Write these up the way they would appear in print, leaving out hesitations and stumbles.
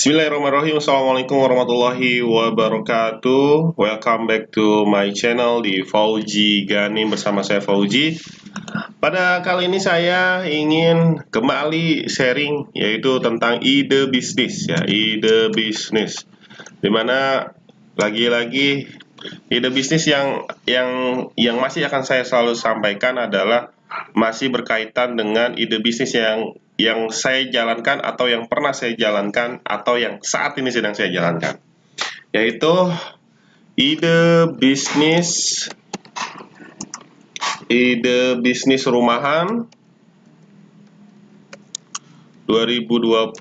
Bismillahirrahmanirrahim. Assalamualaikum warahmatullahi wabarakatuh. Welcome back to my channel di Fauji Ganim bersama saya Fauji. Pada kali ini saya ingin kembali sharing yaitu tentang ide bisnis ya, ide bisnis. Dimana lagi-lagi ide bisnis yang masih akan saya selalu sampaikan adalah masih berkaitan dengan ide bisnis yang saya jalankan atau yang pernah saya jalankan atau yang saat ini sedang saya jalankan, yaitu ide bisnis rumahan 2020,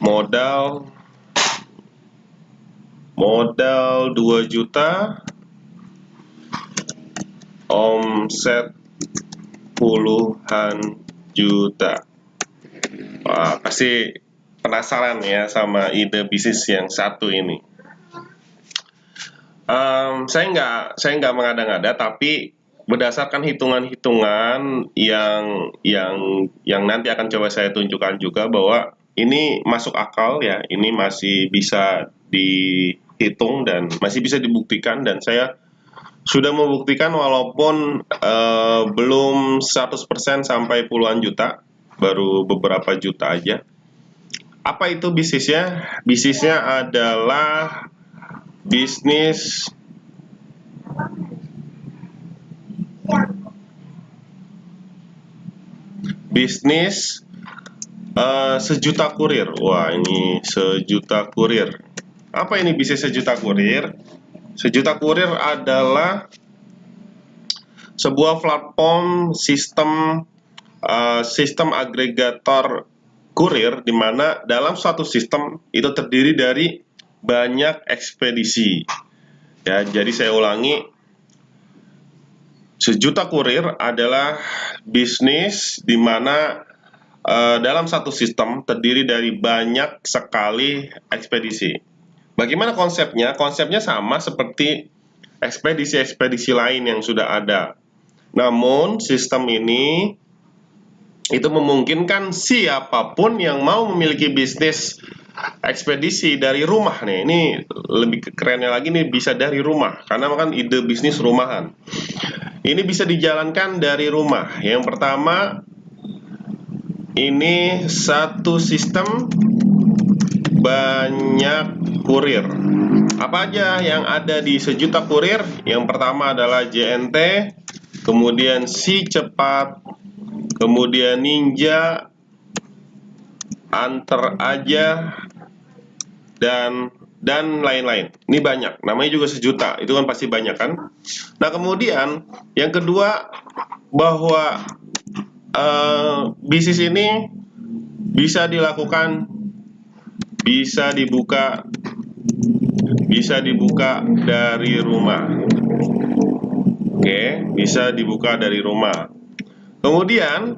modal 2 juta, omset puluhan juta. Wah, pasti penasaran ya sama ide bisnis yang satu ini. Saya nggak mengada-ngada, tapi berdasarkan hitungan-hitungan yang nanti akan coba saya tunjukkan juga bahwa ini masuk akal ya, ini masih bisa dihitung dan masih bisa dibuktikan, dan saya sudah membuktikan walaupun belum 100% sampai puluhan juta, baru beberapa juta aja. Apa itu bisnisnya? Bisnisnya adalah bisnis sejuta kurir. Wah, ini sejuta kurir. Apa ini bisnis sejuta kurir? Sejuta kurir adalah sebuah platform sistem agregator kurir, di mana dalam suatu sistem itu terdiri dari banyak ekspedisi. Ya, jadi saya ulangi, sejuta kurir adalah bisnis di mana dalam satu sistem terdiri dari banyak sekali ekspedisi. Bagaimana konsepnya? Konsepnya sama seperti ekspedisi-ekspedisi lain yang sudah ada. Namun sistem ini itu memungkinkan siapapun yang mau memiliki bisnis ekspedisi dari rumah nih. Ini lebih kerennya lagi nih, bisa dari rumah karena kan ide bisnis rumahan. Ini bisa dijalankan dari rumah. Yang pertama, ini satu sistem banyak kurir. Apa aja yang ada di sejuta kurir? Yang pertama adalah JNT, kemudian Si Cepat, kemudian Ninja, Anter Aja, dan lain-lain. Ini banyak, namanya juga sejuta, itu kan pasti banyak kan. Nah, kemudian yang kedua, bahwa bisnis ini bisa dilakukan, bisa dibuka dari rumah. Oke, bisa dibuka dari rumah. Kemudian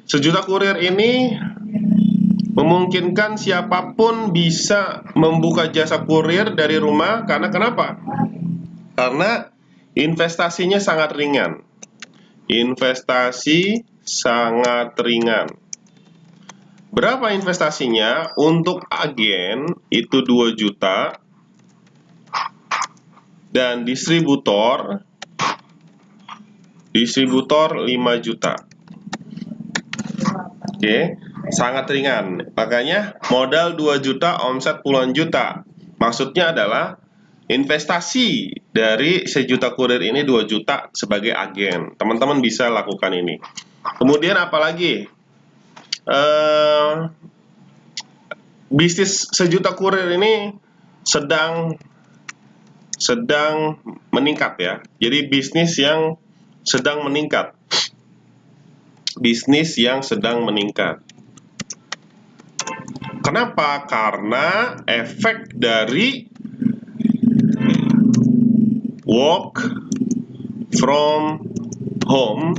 sejuta kurir ini memungkinkan siapapun bisa membuka jasa kurir dari rumah. Karena kenapa? Karena investasinya sangat ringan. Investasi sangat ringan. Berapa investasinya? Untuk agen itu 2 juta dan distributor 5 juta. Oke, sangat ringan. Makanya modal 2 juta, omset puluhan juta. Maksudnya adalah investasi dari sejuta kurir ini 2 juta sebagai agen. Teman-teman bisa lakukan ini. Kemudian apalagi? Bisnis sejuta kurir ini sedang meningkat ya. Jadi bisnis yang sedang meningkat. Bisnis yang sedang meningkat. Kenapa? Karena efek dari work from home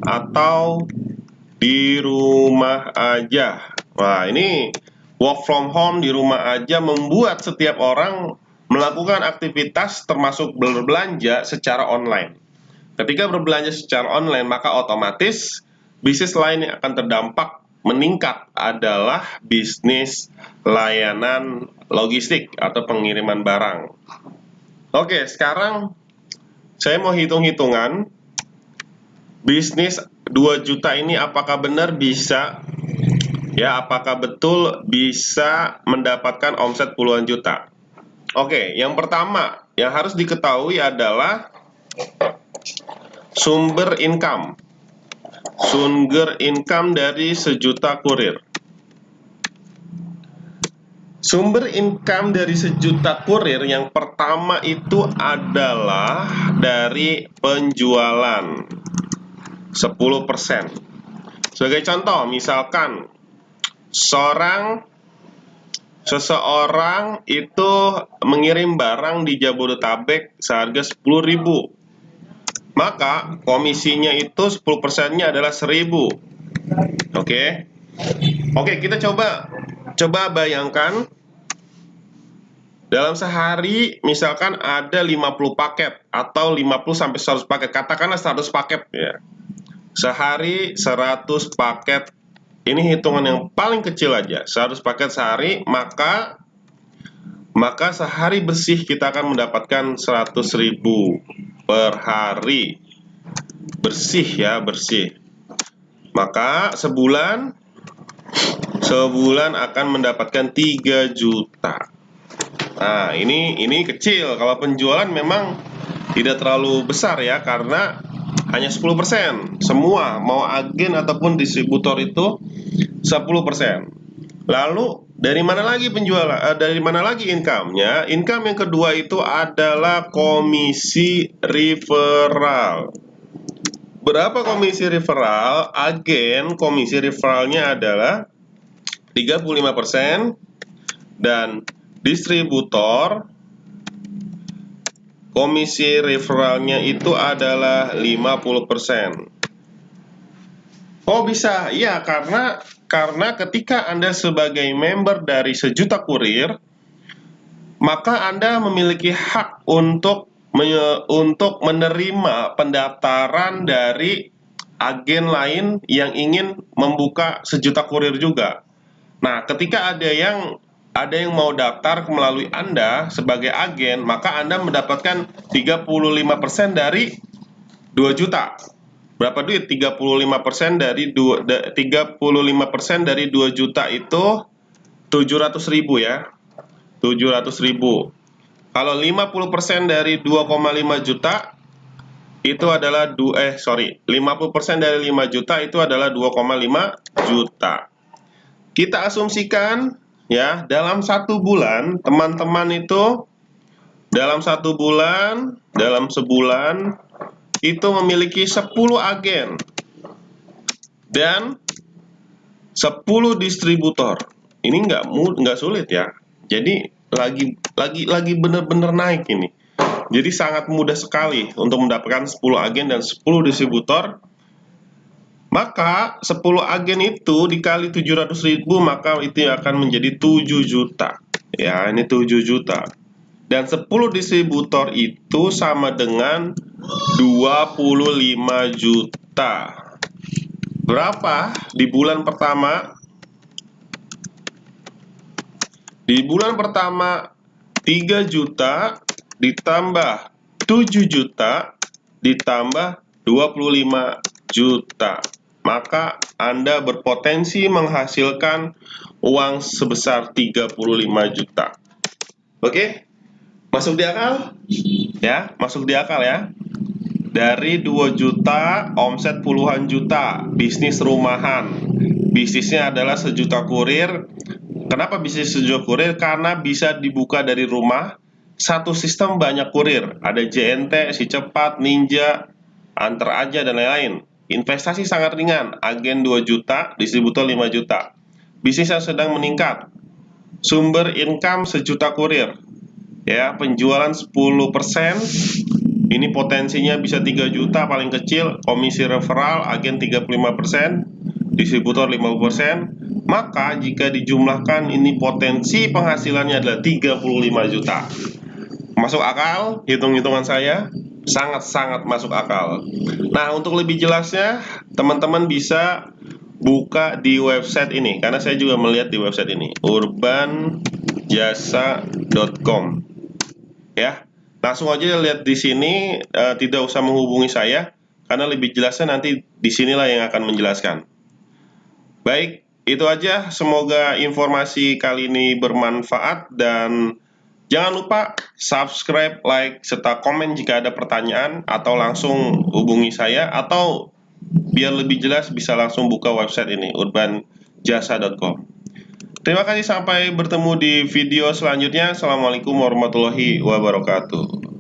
atau di rumah aja. Wah, ini work from home di rumah aja membuat setiap orang melakukan aktivitas termasuk berbelanja secara online. Ketika berbelanja secara online, maka otomatis Bisnis lain yang akan terdampak meningkat adalah bisnis layanan logistik atau pengiriman barang. Oke, sekarang saya mau hitung-hitungan bisnis 2 juta ini apakah benar bisa, ya, apakah betul bisa mendapatkan omset puluhan juta. Oke, yang pertama yang harus diketahui adalah sumber income. Sumber income dari sejuta kurir. Sumber income dari sejuta kurir yang pertama itu adalah dari penjualan 10%. Sebagai contoh, misalkan seseorang itu mengirim barang di Jabodetabek seharga 10.000. Maka komisinya itu 10%-nya adalah 1.000. Oke. Oke, kita coba bayangkan dalam sehari misalkan ada 50 paket atau 50 sampai 100 paket. Katakanlah 100 paket ya. Sehari 100 paket. Ini hitungan yang paling kecil aja. 100 paket sehari, maka sehari bersih kita akan mendapatkan 100.000 per hari. Bersih ya, bersih. Maka sebulan akan mendapatkan 3 juta. Nah, ini kecil. Kalau penjualan memang tidak terlalu besar ya, karena hanya 10%. Semua, mau agen ataupun distributor itu 10%. Lalu dari mana lagi dari mana lagi income-nya? Income yang kedua itu adalah komisi referral. Berapa komisi referral? Agen komisi referralnya adalah 35% dan distributor komisi referralnya itu adalah 50%. Oh bisa, iya, karena ketika Anda sebagai member dari sejuta kurir, maka Anda memiliki hak untuk menerima pendaftaran dari agen lain yang ingin membuka sejuta kurir juga. Nah, ketika ada yang mau daftar melalui Anda sebagai agen, maka Anda mendapatkan 35% dari 2 juta. Berapa duit? 35% dari 2 juta itu 700.000 ya. 700.000. Kalau 50% dari 2,5 juta itu adalah 50% dari 5 juta itu adalah 2,5 juta. Kita asumsikan ya, dalam 1 bulan teman-teman itu dalam sebulan itu memiliki 10 agen dan 10 distributor. Ini nggak sulit ya. Jadi lagi benar-benar naik ini. Jadi sangat mudah sekali untuk mendapatkan 10 agen dan 10 distributor. Maka 10 agen itu dikali 700.000, maka itu akan menjadi 7 juta. Ya, ini 7 juta. Dan 10 distributor itu sama dengan 25 juta. Berapa di bulan pertama? Di bulan pertama 3 juta ditambah 7 juta ditambah 25 juta. Maka Anda berpotensi menghasilkan uang sebesar 35 juta. Oke? Masuk di akal? Ya, masuk di akal ya. Dari 2 juta, omset puluhan juta, bisnis rumahan. Bisnisnya adalah sejuta kurir. Kenapa bisnis sejuta kurir? Karena bisa dibuka dari rumah. Satu sistem banyak kurir. Ada JNT, Si Cepat, Ninja, Antar Aja, dan lain-lain. Investasi sangat ringan. Agen 2 juta, distributor 5 juta. Bisnis yang sedang meningkat. Sumber income sejuta kurir. Ya, penjualan 10%. Ini potensinya bisa 3 juta paling kecil. Komisi referral agen 35%, distributor 50%. Maka jika dijumlahkan ini potensi penghasilannya adalah 35 juta. Masuk akal hitung-hitungan saya? Sangat-sangat masuk akal. Nah, untuk lebih jelasnya teman-teman bisa buka di website ini, karena saya juga melihat di website ini, urbanjasa.com. Ya, langsung aja lihat di sini, tidak usah menghubungi saya, karena lebih jelasnya nanti di sinilah yang akan menjelaskan. Baik, itu aja. Semoga informasi kali ini bermanfaat dan jangan lupa subscribe, like, serta komen jika ada pertanyaan atau langsung hubungi saya, atau biar lebih jelas bisa langsung buka website ini, urbanjasa.com. Terima kasih, sampai bertemu di video selanjutnya. Assalamualaikum warahmatullahi wabarakatuh.